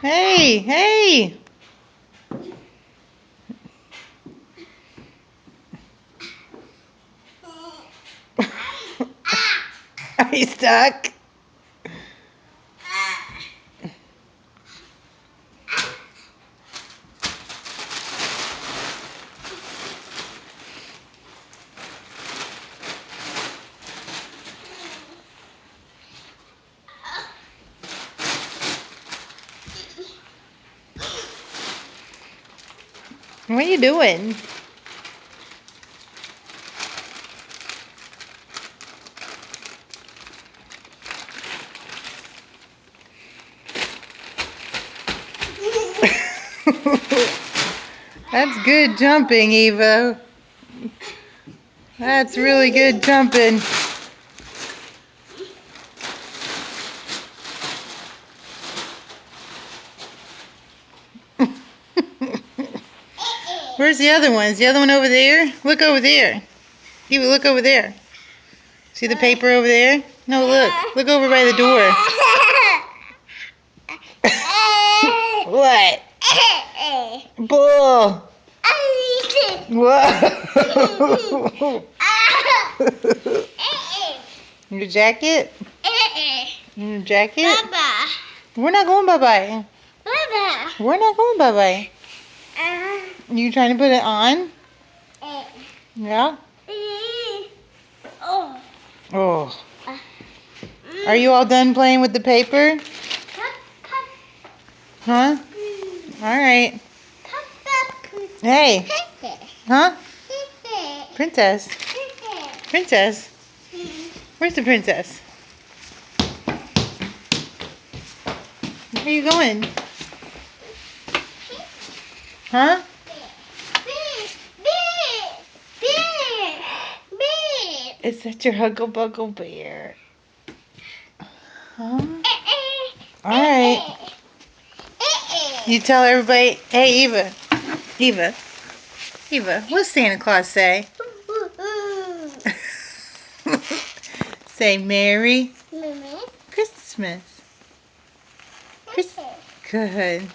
Hey, hey! Are you stuck? What are you doing? That's good jumping, Eva. That's really good jumping. Where's the other one? Is the other one over there? Look over there. Eva, look over there. See the paper over there? No, look. Look over by the door. What? Bull. Whoa. Your jacket? Your jacket? Baba. We're not going bye-bye. Baba. We're not going bye-bye. You trying to put it on? Yeah? Oh. Oh. Are you all done playing with the paper? Huh? Alright. Hey. Huh? Princess. Princess. Where's the princess? Where are you going? Huh? Is that your Huggle Buggle bear? Huh? Alright. You tell everybody, hey Eva. Eva. Eva, what's Santa Claus say? Say Merry Christmas. Good.